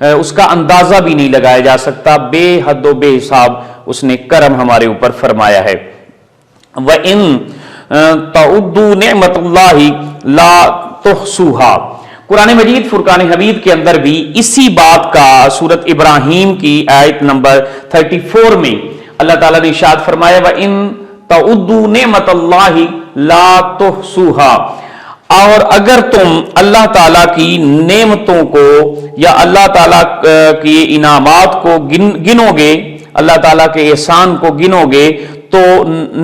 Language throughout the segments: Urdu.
اس کا اندازہ بھی نہیں لگایا جا سکتا. بے حد و بے حساب اس نے کرم ہمارے اوپر فرمایا ہے. وَإِن تَعُدُّوا نِعْمَتَ اللَّهِ لَا تُحْصُوهَا. قرآن مجید فرقان حمید کے اندر بھی اسی بات کا سورۃ ابراہیم کی آیت نمبر 34 میں اللہ تعالیٰ نے ارشاد فرمایا وَإِن تَعُدُّوا نِعْمَتَ اللَّهِ لَا تُحْصُوهَا. اور اگر تم اللہ تعالیٰ کی نعمتوں کو یا اللہ تعالیٰ کی انعامات کو گنو گے، اللہ تعالیٰ کے احسان کو گنو گے تو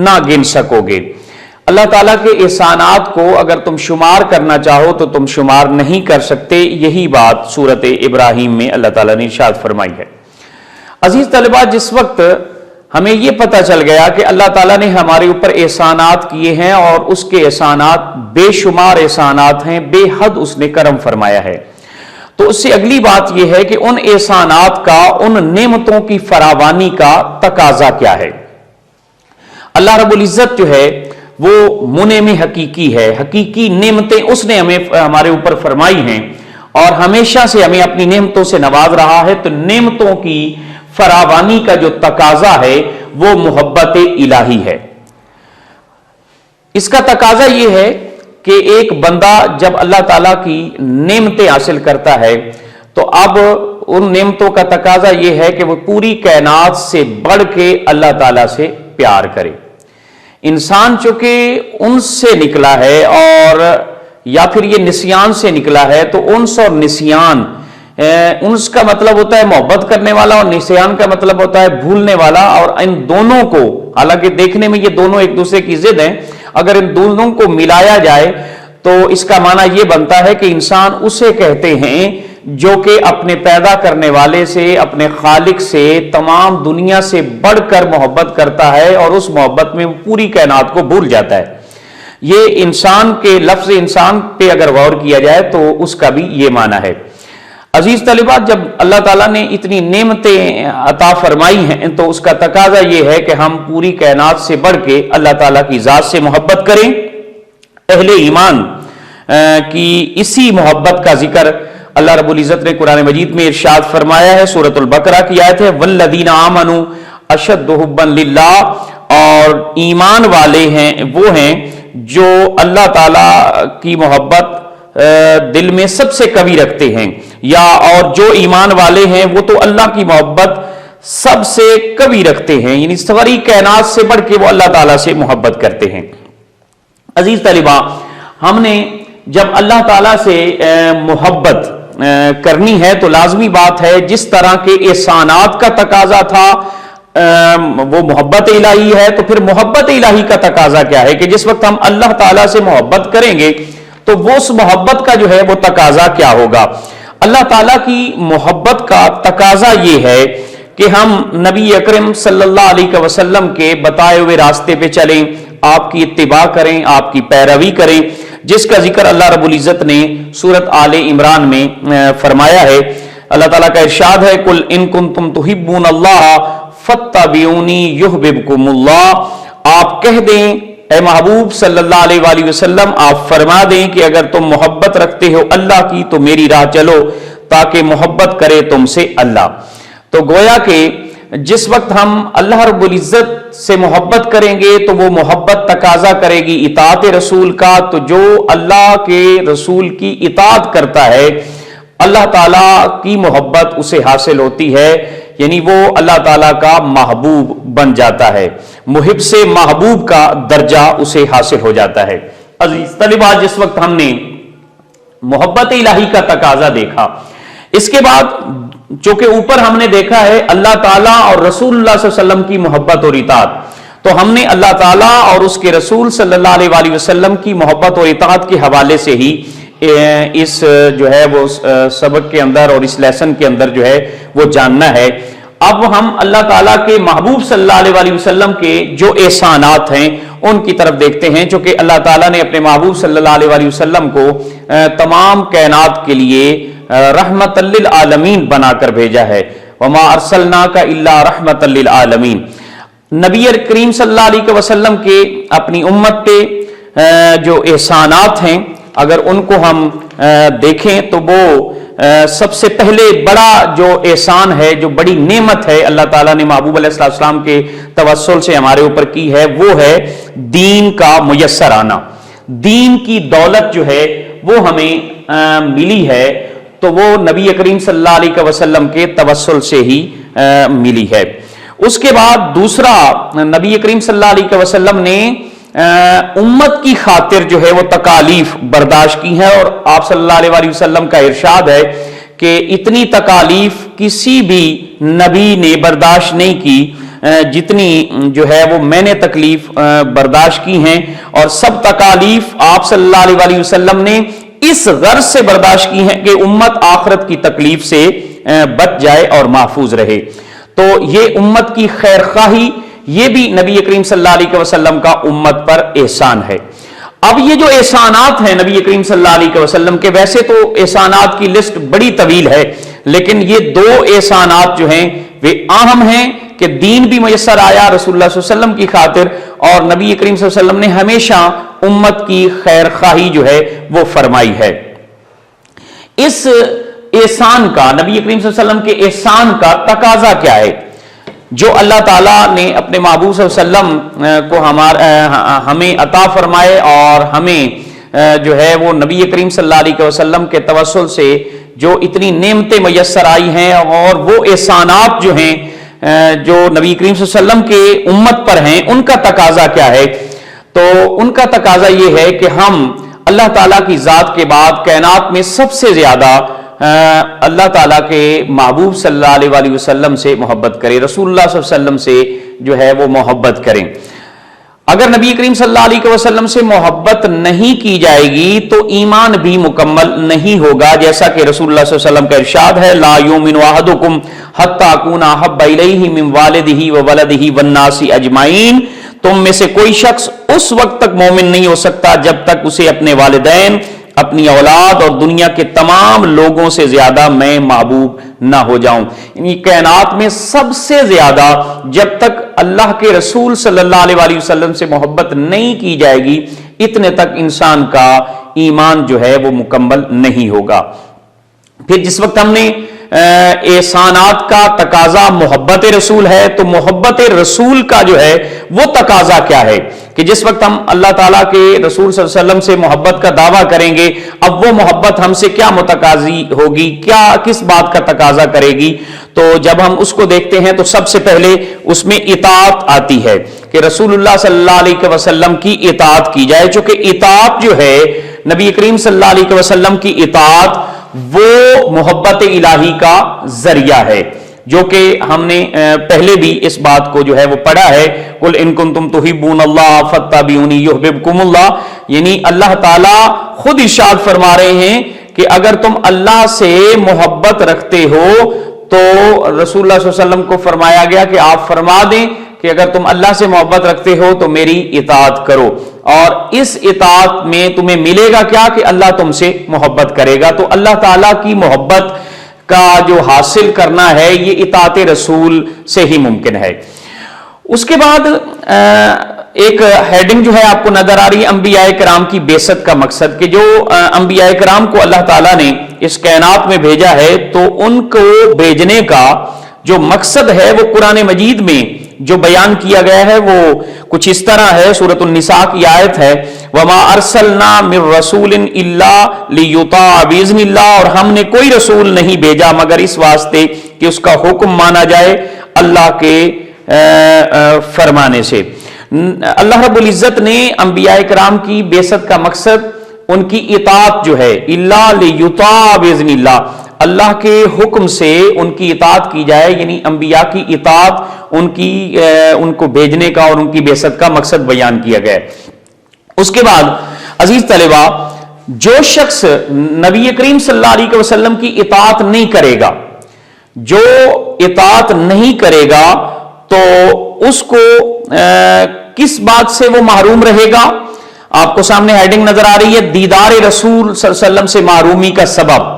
نہ گن سکو گے. اللہ تعالیٰ کے احسانات کو اگر تم شمار کرنا چاہو تو تم شمار نہیں کر سکتے. یہی بات سورۃ ابراہیم میں اللہ تعالیٰ نے ارشاد فرمائی ہے. عزیز طلباء، جس وقت ہمیں یہ پتہ چل گیا کہ اللہ تعالیٰ نے ہمارے اوپر احسانات کیے ہیں اور اس کے احسانات بے شمار احسانات ہیں، بے حد اس نے کرم فرمایا ہے، تو اس سے اگلی بات یہ ہے کہ ان احسانات کا، ان نعمتوں کی فراوانی کا تقاضا کیا ہے. اللہ رب العزت جو ہے وہ منعم حقیقی ہے. حقیقی نعمتیں اس نے ہمارے اوپر فرمائی ہیں اور ہمیشہ سے ہمیں اپنی نعمتوں سے نواز رہا ہے. تو نعمتوں کی فراوانی کا جو تقاضا ہے وہ محبت الہی ہے. اس کا تقاضا یہ ہے کہ ایک بندہ جب اللہ تعالیٰ کی نعمتیں حاصل کرتا ہے تو اب ان نعمتوں کا تقاضا یہ ہے کہ وہ پوری کائنات سے بڑھ کے اللہ تعالیٰ سے پیار کرے. انسان چونکہ انس سے نکلا ہے اور یا پھر یہ نسیان سے نکلا ہے، تو انس اور نسیان، انس کا مطلب ہوتا ہے محبت کرنے والا اور نسیان کا مطلب ہوتا ہے بھولنے والا. اور ان دونوں کو، حالانکہ دیکھنے میں یہ دونوں ایک دوسرے کی ضد ہیں، اگر ان دونوں کو ملایا جائے تو اس کا معنی یہ بنتا ہے کہ انسان اسے کہتے ہیں جو کہ اپنے پیدا کرنے والے سے، اپنے خالق سے، تمام دنیا سے بڑھ کر محبت کرتا ہے اور اس محبت میں پوری کائنات کو بھول جاتا ہے. یہ انسان کے لفظ انسان پہ اگر غور کیا جائے تو اس کا بھی یہ معنی ہے. عزیز طالبات، جب اللہ تعالیٰ نے اتنی نعمتیں عطا فرمائی ہیں تو اس کا تقاضا یہ ہے کہ ہم پوری کائنات سے بڑھ کے اللہ تعالیٰ کی ذات سے محبت کریں. اہل ایمان کی اسی محبت کا ذکر اللہ رب العزت نے قرآن مجید میں ارشاد فرمایا ہے. سورۃ البقرہ کی آیت ہے والذین آمنوا اشد حبا للہ. اور ایمان والے ہیں وہ ہیں جو اللہ تعالیٰ کی محبت دل میں سب سے قوی رکھتے ہیں، یا اور جو ایمان والے ہیں وہ تو اللہ کی محبت سب سے قوی رکھتے ہیں، یعنی ساری کائنات سے بڑھ کے وہ اللہ تعالیٰ سے محبت کرتے ہیں. عزیز طالبہ، ہم نے جب اللہ تعالیٰ سے محبت کرنی ہے تو لازمی بات ہے جس طرح کے احسانات کا تقاضا تھا وہ محبت الہی ہے، تو پھر محبت الہی کا تقاضا کیا ہے کہ جس وقت ہم اللہ تعالیٰ سے محبت کریں گے تو وہ اس محبت کا جو ہے وہ تقاضا کیا ہوگا. اللہ تعالیٰ کی محبت کا تقاضا یہ ہے کہ ہم نبی اکرم صلی اللہ علیہ وسلم کے بتائے ہوئے راستے پہ چلیں، آپ کی اتباع کریں، آپ کی پیروی کریں، جس کا ذکر اللہ رب العزت نے سورۃ آل عمران میں فرمایا ہے. اللہ تعالیٰ کا ارشاد ہے قل ان کنتم تحبون اللہ فاتبعونی یحببکم اللہ. آپ کہہ دیں اے محبوب صلی اللہ علیہ وآلہ وسلم، آپ فرما دیں کہ اگر تم محبت رکھتے ہو اللہ کی تو میری راہ چلو تاکہ محبت کرے تم سے اللہ. تو گویا کہ جس وقت ہم اللہ رب العزت سے محبت کریں گے تو وہ محبت تقاضا کرے گی اطاعت رسول کا. تو جو اللہ کے رسول کی اطاعت کرتا ہے اللہ تعالیٰ کی محبت اسے حاصل ہوتی ہے، یعنی وہ اللہ تعالیٰ کا محبوب بن جاتا ہے، محب سے محبوب کا درجہ اسے حاصل ہو جاتا ہے. عزیز طلباء، جس وقت ہم نے محبت الہی کا تقاضا دیکھا، اس کے بعد چونکہ اوپر ہم نے دیکھا ہے اللہ تعالیٰ اور رسول اللہ صلی اللہ علیہ وسلم کی محبت اور اطاعت، تو ہم نے اللہ تعالیٰ اور اس کے رسول صلی اللہ علیہ وآلہ وسلم کی محبت اور اطاعت کے حوالے سے ہی اس جو ہے وہ سبق کے اندر اور اس لیسن کے اندر جو ہے وہ جاننا ہے. اب ہم اللہ تعالیٰ کے محبوب صلی اللہ علیہ وآلہ وسلم کے جو احسانات ہیں ان کی طرف دیکھتے ہیں، چونکہ اللہ تعالیٰ نے اپنے محبوب صلی اللہ علیہ وآلہ وسلم کو تمام کائنات کے لیے رحمت للعالمین بنا کر بھیجا ہے. وما ارسلناک الا رحمت للعالمین. نبی کریم صلی اللہ علیہ وسلم کے اپنی امت پہ جو احسانات ہیں اگر ان کو ہم دیکھیں تو وہ سب سے پہلے بڑا جو احسان ہے، جو بڑی نعمت ہے اللہ تعالیٰ نے محبوب علیہ السلام کے توسل سے ہمارے اوپر کی ہے، وہ ہے دین کا میسر آنا۔ دین کی دولت جو ہے وہ ہمیں ملی ہے تو وہ نبی کریم صلی اللہ علیہ وسلم کے توسل سے ہی ملی ہے۔ اس کے بعد دوسرا، نبی کریم صلی اللہ علیہ وسلم نے امت کی خاطر جو ہے وہ تکالیف برداشت کی ہیں، اور آپ صلی اللہ علیہ وسلم کا ارشاد ہے کہ اتنی تکالیف کسی بھی نبی نے برداشت نہیں کی جتنی جو ہے وہ میں نے تکلیف برداشت کی ہیں، اور سب تکالیف آپ صلی اللہ علیہ وسلم نے اس غرض سے برداشت کی ہیں کہ امت آخرت کی تکلیف سے بچ جائے اور محفوظ رہے۔ تو یہ امت کی خیر خواہی، یہ بھی نبی کریم صلی اللہ علیہ وسلم کا امت پر احسان ہے۔ اب یہ جو احسانات ہیں نبی کریم صلی اللہ علیہ وسلم کے، ویسے تو احسانات کی لسٹ بڑی طویل ہے، لیکن یہ دو احسانات جو ہیں وہ اہم ہیں کہ دین بھی میسر آیا رسول اللہ صلی اللہ علیہ وسلم کی خاطر، اور نبی کریم صلی اللہ علیہ وسلم نے ہمیشہ امت کی خیر خواہی جو ہے وہ فرمائی ہے۔ اس احسان کا، نبی کریم صلی اللہ علیہ وسلم کے احسان کا تقاضا کیا ہے؟ جو اللہ تعالیٰ نے اپنے محبوب صلی اللہ علیہ وسلم کو ہمیں عطا فرمائے، اور ہمیں جو ہے وہ نبی کریم صلی اللہ علیہ وسلم کے توسل سے جو اتنی نعمتیں میسر آئی ہیں، اور وہ احسانات جو ہیں جو نبی کریم صلی اللہ علیہ وسلم کے امت پر ہیں، ان کا تقاضا کیا ہے؟ تو ان کا تقاضا یہ ہے کہ ہم اللہ تعالیٰ کی ذات کے بعد کائنات میں سب سے زیادہ اللہ تعالیٰ کے محبوب صلی اللہ علیہ وسلم سے محبت کریں، رسول اللہ صلی اللہ علیہ وسلم سے جو ہے وہ محبت کریں۔ اگر نبی کریم صلی اللہ علیہ وسلم سے محبت نہیں کی جائے گی تو ایمان بھی مکمل نہیں ہوگا، جیسا کہ رسول اللہ صلی اللہ علیہ وسلم کا ارشاد ہے، لا یؤمن احدکم حتی اکون احب الیہ من والدہ وولدہ والناس اجمعین، تم میں سے کوئی شخص اس وقت تک مومن نہیں ہو سکتا جب تک اسے اپنے والدین، اپنی اولاد اور دنیا کے تمام لوگوں سے زیادہ میں محبوب نہ ہو جاؤں۔ یعنی کائنات میں سب سے زیادہ جب تک اللہ کے رسول صلی اللہ علیہ وسلم سے محبت نہیں کی جائے گی، اتنے تک انسان کا ایمان جو ہے وہ مکمل نہیں ہوگا۔ پھر جس وقت ہم نے احسانات کا تقاضا محبت رسول ہے، تو محبت رسول کا جو ہے وہ تقاضا کیا ہے کہ جس وقت ہم اللہ تعالیٰ کے رسول صلی اللہ علیہ وسلم سے محبت کا دعویٰ کریں گے، اب وہ محبت ہم سے کیا متقاضی ہوگی، کس بات کا تقاضا کرے گی؟ تو جب ہم اس کو دیکھتے ہیں تو سب سے پہلے اس میں اطاعت آتی ہے کہ رسول اللہ صلی اللہ علیہ وسلم کی اطاعت کی جائے، چونکہ اطاعت جو ہے نبی کریم صلی اللہ علیہ وسلم کی اطاعت وہ محبت الہی کا ذریعہ ہے، جو کہ ہم نے پہلے بھی اس بات کو جو ہے وہ پڑھا ہے، قل ان کنتم تحبون اللہ فاتبعونی یحببکم اللہ، یعنی اللہ تعالیٰ خود ارشاد فرما رہے ہیں کہ اگر تم اللہ سے محبت رکھتے ہو تو رسول اللہ صلی اللہ علیہ وسلم کو فرمایا گیا کہ آپ فرما دیں کہ اگر تم اللہ سے محبت رکھتے ہو تو میری اطاعت کرو، اور اس اطاعت میں تمہیں ملے گا کیا کہ اللہ تم سے محبت کرے گا۔ تو اللہ تعالیٰ کی محبت کا جو حاصل کرنا ہے یہ اطاعت رسول سے ہی ممکن ہے۔ اس کے بعد ایک ہیڈنگ جو ہے آپ کو نظر آ رہی ہے انبیاء کرام کی بعثت کا مقصد، کہ جو انبیاء کرام کو اللہ تعالیٰ نے اس کائنات میں بھیجا ہے تو ان کو بھیجنے کا جو مقصد ہے وہ قرآن مجید میں جو بیان کیا گیا ہے وہ کچھ اس طرح ہے۔ سورۃ النساء کی آیت ہے، وَمَا أَرْسَلْنَا مِن رَّسُولٍ إِلَّا لِيُطَاعَ بِإِذْنِ اللَّهِ، اور ہم نے کوئی رسول نہیں بھیجا مگر اس واسطے کہ اس کا حکم مانا جائے اللہ کے فرمانے سے۔ اللہ رب العزت نے انبیاء کرام کی بعثت کا مقصد ان کی اطاعت جو ہے، إِلَّا لِيُطَاعَ بِإِذْنِ اللَّهِ، اللہ کے حکم سے ان کی اطاعت کی جائے، یعنی انبیاء کی اطاعت ان کو بھیجنے کا اور ان کی بعثت کا مقصد بیان کیا گیا ہے۔ اس کے بعد عزیز طلبہ، جو شخص نبی کریم صلی اللہ علیہ وسلم کی اطاعت نہیں کرے گا، جو اطاعت نہیں کرے گا تو اس کو کس بات سے وہ محروم رہے گا؟ آپ کو سامنے ہیڈنگ نظر آ رہی ہے، دیدار رسول صلی اللہ علیہ وسلم سے محرومی کا سبب۔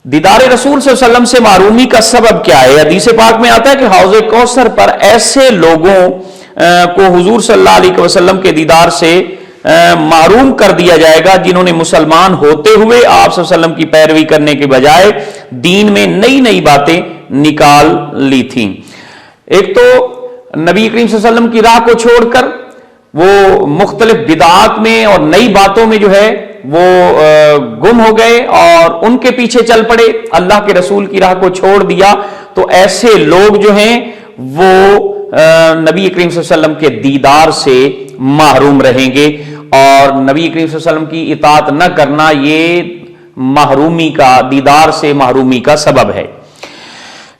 دیدار رسول صلی اللہ علیہ وسلم سے محرومی کا سبب کیا ہے؟ حدیث پاک میں آتا ہے کہ حوض کوثر پر ایسے لوگوں کو حضور صلی اللہ علیہ وسلم کے دیدار سے محروم کر دیا جائے گا جنہوں نے مسلمان ہوتے ہوئے آپ صلی اللہ علیہ وسلم کی پیروی کرنے کے بجائے دین میں نئی نئی باتیں نکال لی تھیں۔ ایک تو نبی کریم صلی اللہ علیہ وسلم کی راہ کو چھوڑ کر وہ مختلف بدعات میں اور نئی باتوں میں جو ہے وہ گم ہو گئے اور ان کے پیچھے چل پڑے، اللہ کے رسول کی راہ کو چھوڑ دیا، تو ایسے لوگ جو ہیں وہ نبی کریم صلی اللہ علیہ وسلم کے دیدار سے محروم رہیں گے، اور نبی کریم صلی اللہ علیہ وسلم کی اطاعت نہ کرنا یہ محرومی کا، دیدار سے محرومی کا سبب ہے۔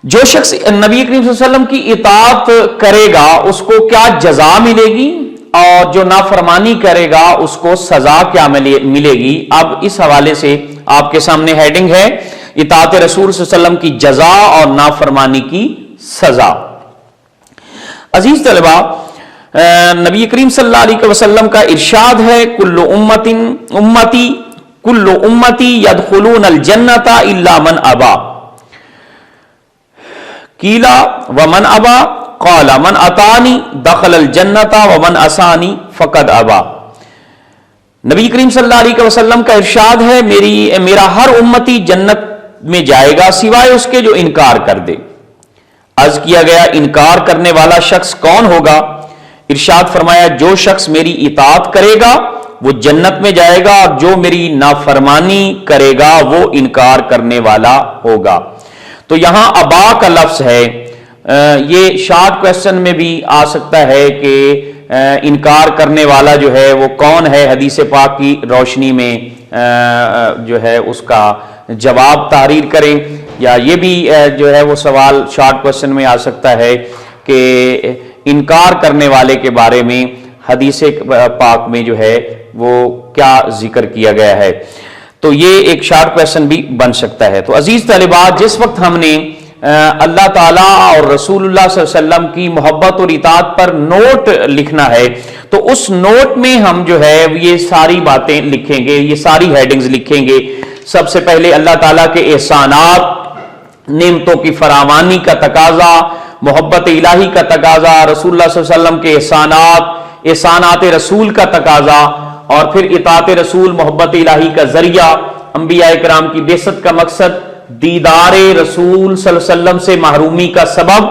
جو شخص نبی کریم صلی اللہ علیہ وسلم کی اطاعت کرے گا اس کو کیا جزا ملے گی، اور جو نافرمانی کرے گا اس کو سزا کیا ملے گی، اب اس حوالے سے آپ کے سامنے ہیڈنگ ہے اطاعت رسول صلی اللہ علیہ وسلم کی جزا اور نافرمانی کی سزا۔ عزیز طلبہ، نبی کریم صلی اللہ علیہ وسلم کا ارشاد ہے کل امتی یدخلون الجنت الا من ابا، قیلا ومن ابا قال من اطانی دخل الجنت ومن عصانی فقد ابا۔ نبی کریم صلی اللہ علیہ وسلم کا ارشاد ہے میرا ہر امتی جنت میں جائے گا سوائے اس کے جو انکار کر دے۔ عرض کیا گیا انکار کرنے والا شخص کون ہوگا؟ ارشاد فرمایا جو شخص میری اطاعت کرے گا وہ جنت میں جائے گا، اور جو میری نافرمانی کرے گا وہ انکار کرنے والا ہوگا۔ تو یہاں ابا کا لفظ ہے، یہ شارٹ کویسچن میں بھی آ سکتا ہے کہ انکار کرنے والا جو ہے وہ کون ہے، حدیث پاک کی روشنی میں جو ہے اس کا جواب تحریر کریں، یا یہ بھی جو ہے وہ سوال شارٹ کویسچن میں آ سکتا ہے کہ انکار کرنے والے کے بارے میں حدیث پاک میں جو ہے وہ کیا ذکر کیا گیا ہے، تو یہ ایک شارٹ کویسچن بھی بن سکتا ہے۔ تو عزیز طالبات، جس وقت ہم نے اللہ تعالیٰ اور رسول اللہ صلی اللہ علیہ وسلم کی محبت اور اطاعت پر نوٹ لکھنا ہے تو اس نوٹ میں ہم جو ہے یہ ساری باتیں لکھیں گے، یہ ساری ہیڈنگز لکھیں گے۔ سب سے پہلے اللہ تعالیٰ کے احسانات، نعمتوں کی فراوانی کا تقاضا، محبت الہی کا تقاضا، رسول اللہ صلی اللہ علیہ وسلم کے احسانات رسول کا تقاضا، اور پھر اطاعت رسول محبت الہی کا ذریعہ، انبیاء کرام کی بعثت کا مقصد، دیدار رسول صلی اللہ علیہ وسلم سے محرومی کا سبب،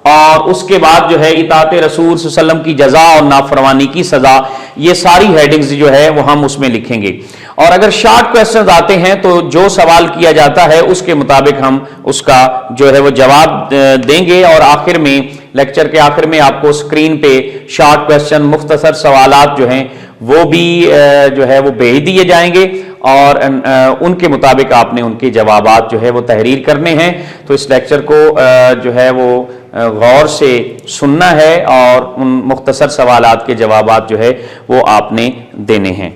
اور اس کے بعد جو ہے اطاعت رسول صلی اللہ علیہ وسلم کی جزا اور نافرمانی کی سزا۔ یہ ساری ہیڈنگز جو ہے وہ ہم اس میں لکھیں گے، اور اگر شارٹ کویسچنز آتے ہیں تو جو سوال کیا جاتا ہے اس کے مطابق ہم اس کا جو ہے وہ جواب دیں گے، اور آخر میں لیکچر کے آخر میں آپ کو اسکرین پہ شارٹ کویسچن، مختصر سوالات جو ہیں وہ بھی جو ہے وہ بھیج دیے جائیں گے، اور ان کے مطابق آپ نے ان کے جوابات جو ہے وہ تحریر کرنے ہیں۔ تو اس لیکچر کو جو ہے وہ غور سے سننا ہے، اور ان مختصر سوالات کے جوابات جو ہے وہ آپ نے دینے ہیں۔